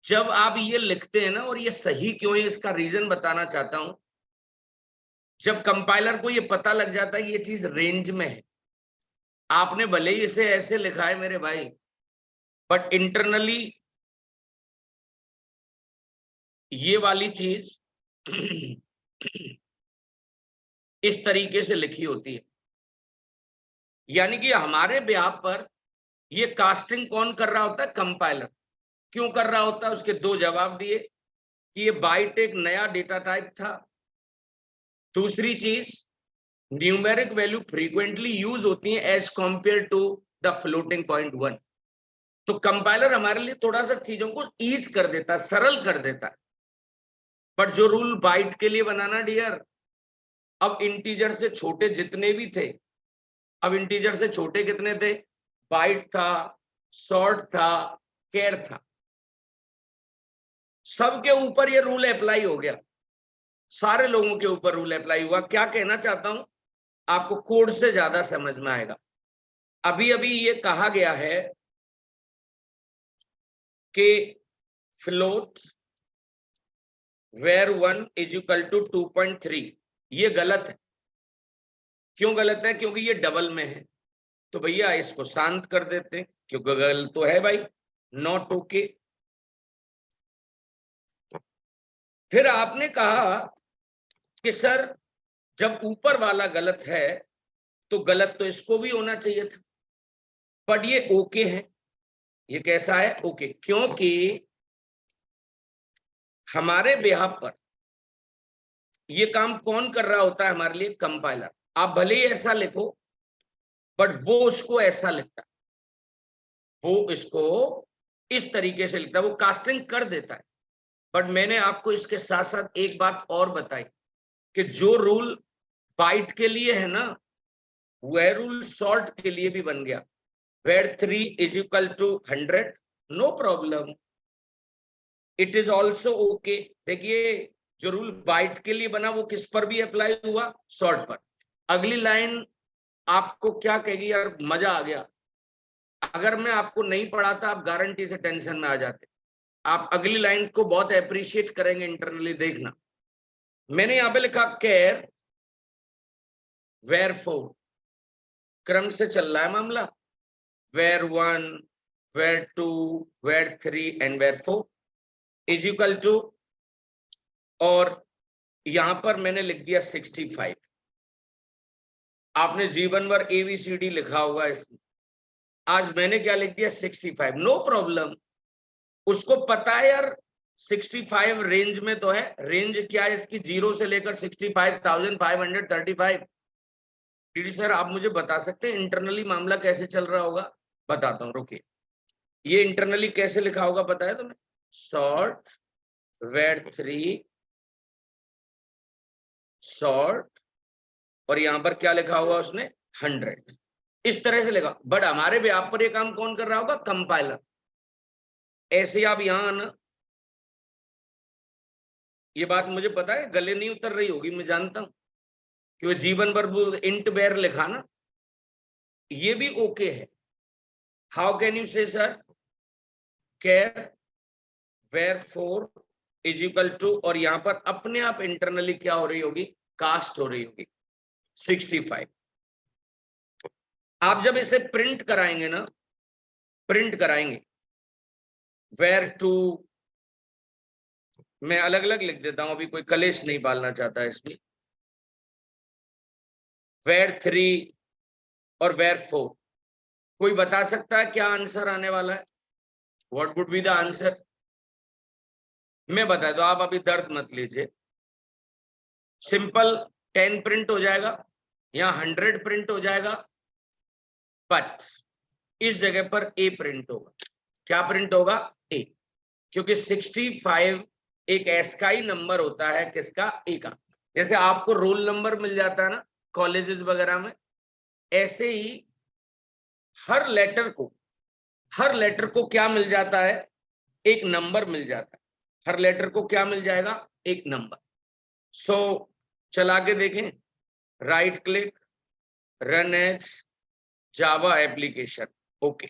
जब आप ये लिखते हैं ना, और ये सही क्यों है इसका रीजन बताना चाहता हूं। जब कंपाइलर को ये पता लग जाता है कि ये चीज रेंज में है, आपने भले ही इसे ऐसे लिखा है मेरे भाई, बट इंटरनली ये वाली चीज इस तरीके से लिखी होती है। यानी कि हमारे ब्याह पर ये कास्टिंग कौन कर रहा होता है? कंपाइलर। क्यों कर रहा होता है? उसके 2 जवाब दिए कि ये बाइट एक नया डेटा टाइप था। दूसरी चीज, न्यूमेरिक वैल्यू फ्रीक्वेंटली यूज होती है as compare to the floating point 1। तो कंपाइलर हमारे लिए थोड़ा सा चीजों को ईज कर देता है, सरल कर देता है। बट जो रूल बाइट के लिए बनाना डियर, अब इंटीजर से छोटे जितने भी थे, अब इंटीजर से छोटे कितने थे? बाइट था, शॉर्ट था, कैर था। सबके ऊपर ये रूल अप्लाई हो गया। सारे लोगों के ऊपर रूल अप्लाई हुआ। क्या कहना चाहता हूं, आपको कोड से ज्यादा समझ में आएगा। अभी अभी ये कहा गया है कि float var 1 is equal to 2.3। ये गलत है। क्यों गलत है? क्योंकि ये डबल में है। तो भैया इसको शांत कर देते हैं, क्योंकि गलत तो है भाई। Not okay. फिर आपने कहा कि सर जब ऊपर वाला गलत है तो गलत तो इसको भी होना चाहिए था। बट ये ओके है। ये कैसा है? ओके। क्योंकि हमारे बिहाफ पर ये काम कौन कर रहा होता है हमारे लिए? कंपाइलर। आप भले ही ऐसा लिखो, बट वो उसको ऐसा लिखता है, वो इसको इस तरीके से लिखता है, वो कास्टिंग कर देता है। बट मैंने आपको इसके साथ साथ एक बात और बताई कि जो रूल बाइट के लिए है ना, वह रूल शॉर्ट के लिए भी बन गया। Var 3 is equal to 100, no problem, it is also okay. देखिए, जो रूल बाइट के लिए बना वो किस पर भी अप्लाई हुआ? शॉर्ट पर। अगली लाइन आपको क्या कहेगी? यार मजा आ गया। अगर मैं आपको नहीं पढ़ाता, आप गारंटी से टेंशन में आ जाते। आप अगली लाइन को बहुत अप्रिशिएट करेंगे इंटरनली। देखना, मैंने यहां पे लिखा केयर wherefore क्रम से चल रहा है मामला, where1, where2, where3 and where4 is equal to, और यहां पर मैंने लिख दिया 65। आपने जीवन भर ABCD लिखा होगा इसमें, आज मैंने क्या लिख दिया 65। नो प्रॉब्लम, उसको पता है यार 65 रेंज में तो है। रेंज क्या है इसकी, 0 से लेकर 65,535। डीडी सर आप मुझे बता सकते हैं इंटरनली मामला कैसे चल रहा होगा? बताता हूं, रुकिए। ये इंटरनली कैसे लिखा होगा पता है तुम्हें? सॉर्ट where3 सॉर्ट, और यहां पर क्या लिखा होगा उसने 100, इस तरह से लिखा। बट हमारे भी आप पर ये काम कौन कर रहा होगा? कंपाइलर। ऐसे आप यहां आना, ये बात मुझे पता है गले नहीं उतर रही होगी, मैं जानता हूं कि वो जीवन भर इंट बेर लिखा ना, ये भी ओके है। How can you say sir, care wherefore is equal to, और यहां पर अपने आप इंटरनली क्या हो रही होगी? कास्ट हो रही होगी 65। आप जब इसे प्रिंट कराएंगे ना, प्रिंट कराएंगे where2, मैं अलग अलग लिख देता हूं, अभी कोई कलेश नहीं पालना चाहता है इसमें। where3 और where4, कोई बता सकता है क्या आंसर आने वाला है? What would be the answer? मैं बता दो, आप अभी दर्द मत लीजिए। सिंपल 10 प्रिंट हो जाएगा, यहां 100 प्रिंट हो जाएगा, बट इस जगह पर ए प्रिंट होगा। क्या प्रिंट होगा? ए, क्योंकि 65 एक ऐसा ही नंबर होता है किसका? ए का। जैसे आपको रोल नंबर मिल जाता है ना कॉलेजेस वगैरह में, ऐसे ही हर लेटर को क्या मिल जाता है? एक नंबर मिल जाता है। हर लेटर को क्या मिल जाएगा? एक नंबर। सो चला के देखें, right click, run as Java application, okay.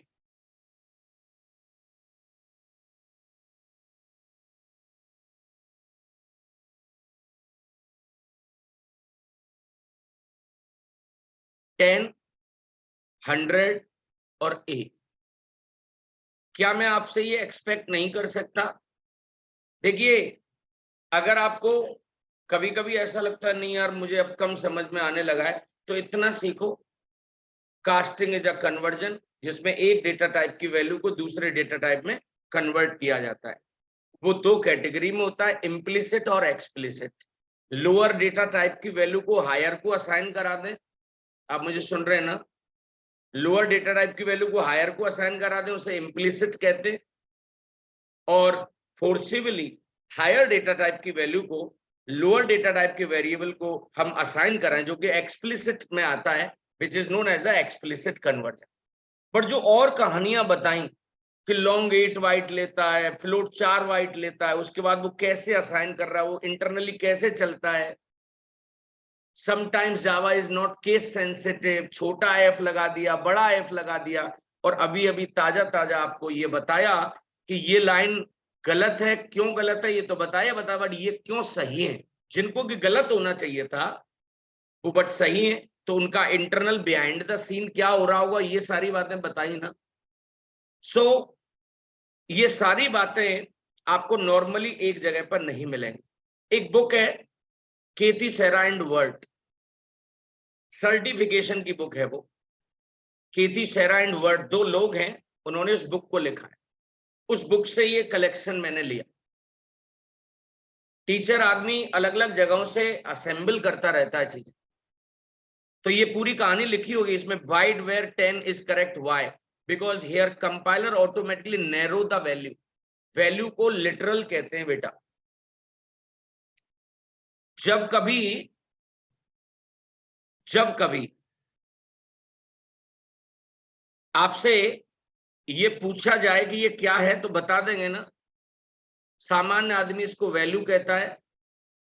Ten, 100 और ए। क्या मैं आपसे ये एक्सपेक्ट नहीं कर सकता? देखिए, अगर आपको कभी कभी ऐसा लगता है नहीं यार मुझे अब कम समझ में आने लगा है, तो इतना सीखो, कास्टिंग इज अ कन्वर्जन, जिसमें एक डेटा टाइप की वैल्यू को दूसरे डेटा टाइप में कन्वर्ट किया जाता है। वो दो कैटेगरी में होता है, इम्प्लिसिट और एक्सप्लिसिट। लोअर डेटा टाइप की वैल्यू को हायर को असाइन करा दें, आप मुझे सुन रहे हैं ना? लोअर डेटा टाइप की वैल्यू को हायर को असाइन करा दें, उसे इम्प्लिसिट कहते हैं। और फोर्सिबली हायर डेटा टाइप की वैल्यू को लोअर डेटा टाइप के वेरिएबल को हम असाइन करें, जो कि एक्सप्लिसिट में आता है, which is known as the explicit conversion. पर जो और कहानियां बताई कि लॉन्ग 8 बाइट लेता है, फ्लोट 4 बाइट लेता है, उसके बाद वो कैसे असाइन कर रहा है, वो इंटरनली कैसे चलता है। Sometimes Java is not case sensitive, छोटा एफ लगा दिया, बड़ा एफ लगा दिया। और अभी अभी ताजा आपको ये बताया कि ये लाइन गलत है, क्यों गलत है ये तो बताया, बट ये क्यों सही है। जिनको कि गलत होना चाहिए था वो बट सही है, तो उनका इंटरनल बिहाइंड द सीन क्या हो रहा होगा, ये सारी बातें बताई ना। सो ये सारी बातें आपको नॉर्मली एक जगह पर नहीं मिलेंगी। एक बुक है केती सेरा एंड वर्ट, सर्टिफिकेशन की बुक है वो। केती सेरा एंड वर्ट दो लोग हैं, उन्होंने उस बुक को लिखा है। उस बुक से ये कलेक्शन मैंने लिया। टीचर आदमी अलग अलग जगहों से असेंबल करता रहता है चीजें, तो ये पूरी कहानी लिखी होगी इसमें। Wide where 10 is correct, why? Because here compiler automatically narrow the value. Value को लिटरल कहते हैं बेटा। जब कभी आपसे ये पूछा जाए कि ये क्या है, तो बता देंगे ना। सामान्य आदमी इसको वैल्यू कहता है,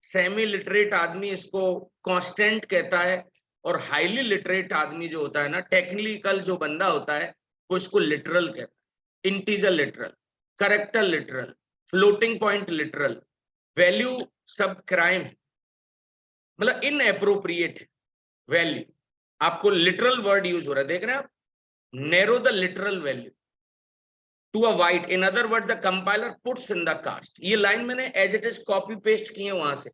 सेमी लिटरेट आदमी इसको कांस्टेंट कहता है, और हाईली लिटरेट आदमी जो होता है ना, टेक्निकल जो बंदा होता है, वो इसको लिटरल कहता है। Integer literal, character literal, floating point literal. Value सब क्राइम है, मतलब इनएप्रोप्रिएट है। वैल्यू, आपको लिटरल वर्ड यूज हो रहा है, देख रहे हैं आप, narrow the literal value to a byte, in other word the compiler puts in the cast. ये लाइन मैंने as it is copy paste की है वहां से,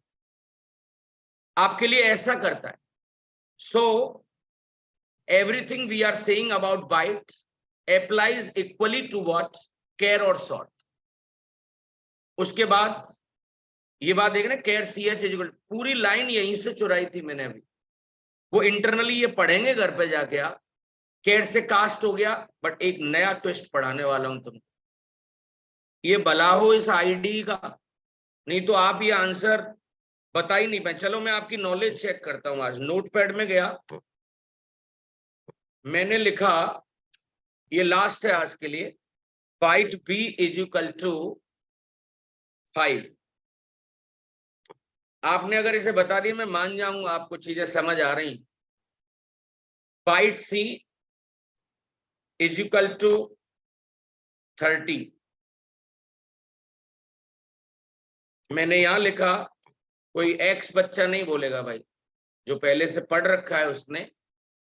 आपके लिए ऐसा करता है। So everything we are saying about byte applies equally to what, care और sort। उसके बाद ये बात देख रहे हैं, care ch इक्वल, पूरी लाइन यहीं से चुराई थी मैंने अभी, वो इंटरनली ये पढ़ेंगे घर पे जाके आप, care से कास्ट हो गया, बट एक नया ट्विस्ट पढ़ाने वाला हूं तुम, ये भला हो इस आईडी का, नहीं तो आप ये आंसर बता ही नहीं पाए। चलो मैं आपकी नॉलेज चेक करता हूं। आज नोटपैड में गया, मैंने लिखा, ये लास्ट है आज के लिए, byte b is equal to 5। आपने अगर इसे बता दिया मैं मान जाऊंगा आपको चीजें समझ आ रही। Byte c is equal to 30। मैंने यहां लिखा, कोई एक्स बच्चा नहीं बोलेगा भाई, जो पहले से पढ़ रखा है उसने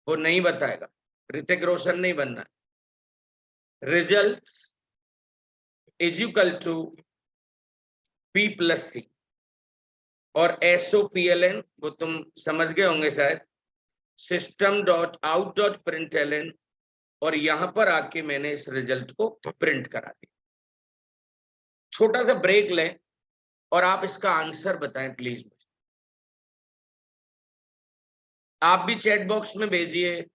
वो नहीं बताएगा, ऋतिक रोशन नहीं बनना है। Result is equal to p plus c, और SOPLN वो तुम समझ गए होंगे शायद, system dot out dot println, और यहां पर आके मैंने इस रिजल्ट को प्रिंट करा दिया। छोटा सा ब्रेक लें और आप इसका आंसर बताएं प्लीज मुझे। आप भी चैट बॉक्स में भेजिए,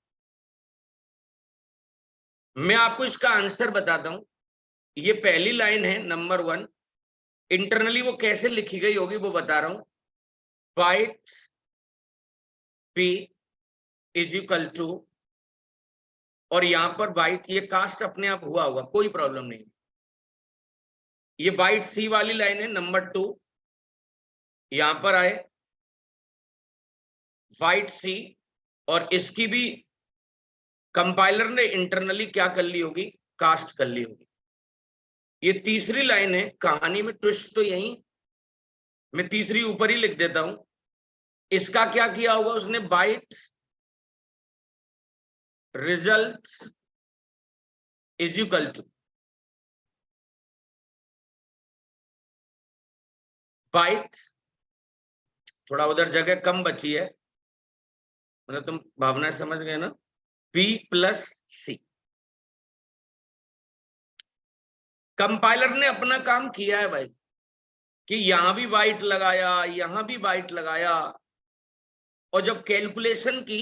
मैं आपको इसका आंसर बताता हूं। ये पहली लाइन है नंबर 1, इंटरनली वो कैसे लिखी गई होगी वो बता रहा हूं। Byte p is equal to, और यहां पर बाइट, ये कास्ट अपने आप हुआ होगा, कोई प्रॉब्लम नहीं। ये बाइट c वाली लाइन है नंबर 2, यहां पर आए बाइट c, और इसकी भी कंपाइलर ने इंटरनली क्या कर ली होगी, कास्ट कर ली होगी। ये तीसरी लाइन है, कहानी में ट्विस्ट तो यही, मैं तीसरी ऊपर ही लिख देता हूं। इसका क्या किया होगा उसने, byte result is equal to byte, थोड़ा उधर जगह कम बची है, मतलब तुम भावना समझ गए ना, b प्लस सी। कंपाइलर ने अपना काम किया है भाई, कि यहां भी बाइट लगाया, यहां भी बाइट लगाया, और जब कैलकुलेशन की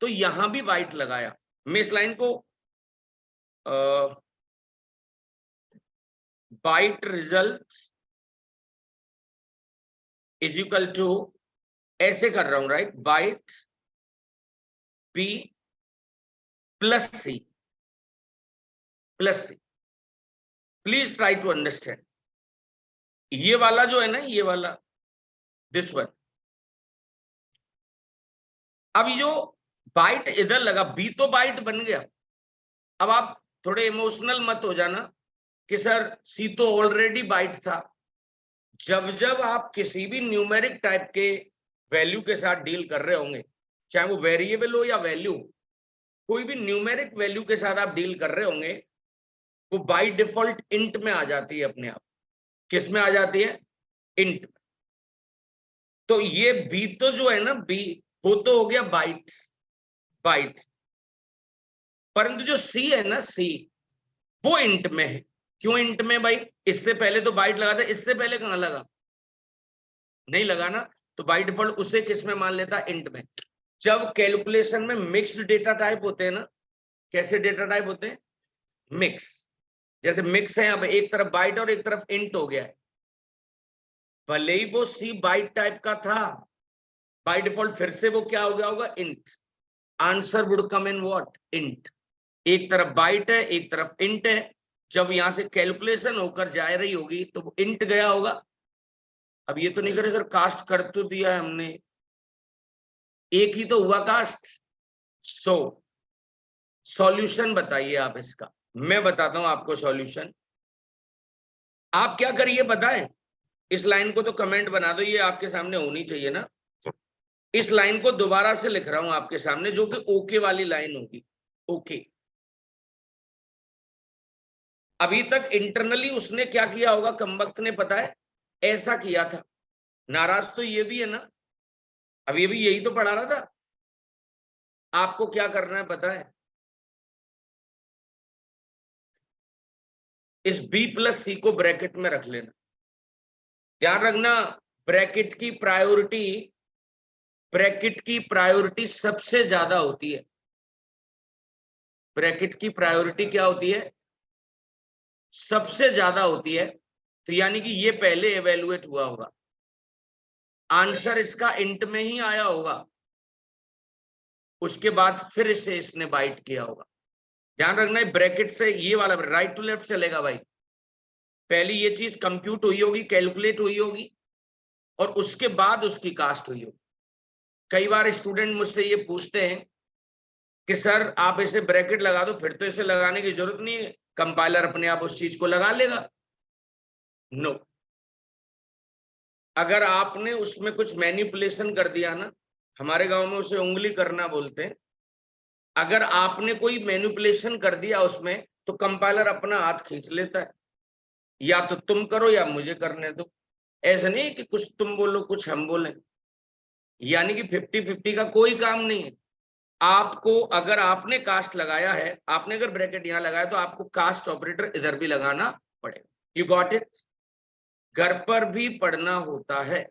तो यहां भी बाइट लगाया। मैं इस लाइन को byte result is equal to ऐसे कर रहा हूं, right, byte p plus C, plus C. Please try to understand. ये वाला जो है ना, ये वाला, दिस वन, अब जो बाइट इधर लगा, बी तो बाइट बन गया। अब आप थोड़े इमोशनल मत हो जाना कि सर सी तो ऑलरेडी बाइट था। जब जब आप किसी भी न्यूमेरिक टाइप के वैल्यू के साथ डील कर रहे होंगे, चाहे वो वेरिएबल हो या वैल्यू, कोई भी न्यूमेरिक वैल्यू के साथ आप डील कर रहे होंगे, वो बाय डिफॉल्ट इंट में आ जाती है अपने आप। किस में आ जाती है, इंट। तो ये बी तो जो है ना, बी वो तो हो गया बाइट, बाइट, परंतु जो सी है ना, सी वो इंट में है। क्यों इंट में भाई, इससे पहले तो बाइट लगा था, इससे पहले कहां लगा, नहीं लगा ना, तो बाय डिफॉल्ट उसे किस में मान लेता, इंट में। जब कैलकुलेशन में मिक्स्ड डेटा टाइप होते हैं ना, कैसे डेटा टाइप होते हैं, मिक्स, जैसे मिक्स है, अब एक तरफ बाइट और एक तरफ इंट हो गया है, भले ही वो सी बाइट टाइप का था, बाय डिफॉल्ट फिर से वो क्या हो गया होगा, int. Answer would come in what, int. एक तरफ बाइट है, एक तरफ इंट है, जब यहां से कैलकुलेशन होकर जा रही होगी तो वो इंट गया होगा। अब ये तो नहीं करे सर कास्ट कर तो दिया है हमने, एक ही तो हुआ कास्ट। सो सॉल्यूशन बताइए आप इसका, मैं बताता हूं आपको सॉल्यूशन। आप क्या करिए बताएं, इस लाइन को तो कमेंट बना दो, ये आपके सामने होनी चाहिए ना। इस लाइन को दोबारा से लिख रहा हूं आपके सामने, जो कि ओके वाली लाइन होगी। ओके, अभी तक इंटरनली उसने क्या किया होगा कमबख्त ने, पता है, ऐसा किया था। नाराज तो ये भी है ना, अब ये भी यही तो पढ़ा रहा था। आपको क्या करना है पता है, इस बी प्लस सी को ब्रैकेट में रख लेना। ध्यान रखना, ब्रैकेट की प्रायोरिटी सबसे ज्यादा होती है। ब्रैकेट की प्रायोरिटी क्या होती है, सबसे ज्यादा होती है। तो यानी कि ये पहले एवेल्युएट हुआ होगा, आंसर इसका इंट में ही आया होगा, उसके बाद फिर इसे इसने बाइट किया होगा। ध्यान रखना है, ब्रैकेट से ये वाला राइट टू लेफ्ट चलेगा भाई। पहले ये चीज कंप्यूट हुई होगी, कैलकुलेट हुई होगी, और उसके बाद उसकी कास्ट हुई होगी। कई बार स्टूडेंट मुझसे ये पूछते हैं कि सर आप इसे ब्रैकेट लगा दो, फिर तो इसे लगाने की जरूरत नहीं है, कंपाइलर अपने आप उस चीज को लगा लेगा। नो, अगर आपने उसमें कुछ मैनिपुलेशन कर दिया ना, हमारे गांव में उसे उंगली करना बोलते हैं, अगर आपने कोई मैनिपुलेशन कर दिया उसमें, तो कंपाइलर अपना हाथ खींच लेता है, या तो तुम करो या मुझे करने दो। ऐसा नहीं कि कुछ तुम बोलो कुछ हम बोले, यानी कि 50-50 का कोई काम नहीं है। आपको अगर आपने कास्ट लगाया है, आपने अगर ब्रैकेट यहां लगाया, तो आपको कास्ट ऑपरेटर इधर भी लगाना पड़ेगा। You got it? घर पर भी पढ़ना होता है।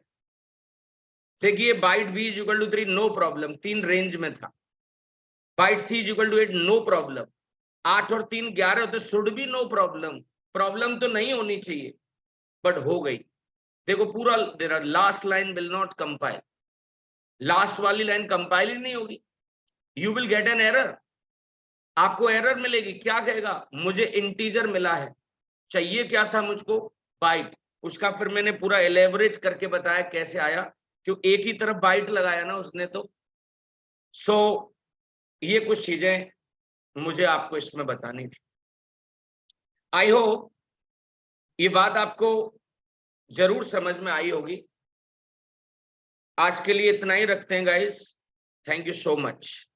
देखिए, byte B is equal to 3, no problem, 3 range में था। Byte C is equal to 8, no problem. 8 और 3 11 होते, शुड भी नो प्रॉब्लम, प्रॉब्लम तो नहीं होनी चाहिए, बट हो गई। देखो पूरा last line will not compile, last वाली लाइन कंपाइल ही नहीं होगी, you will get an error. आपको एरर मिलेगी, क्या कहेगा, मुझे इंटीजर मिला है, चाहिए क्या था मुझको, बाइट। उसका फिर मैंने पूरा एलेबोरेट करके बताया कैसे आया, क्यों एक ही तरफ बाइट लगाया ना उसने तो। सो ये कुछ चीजें मुझे आपको इसमें बतानी थी। आई होप ये बात आपको जरूर समझ में आई होगी। आज के लिए इतना ही रखते हैं guys, thank you so much.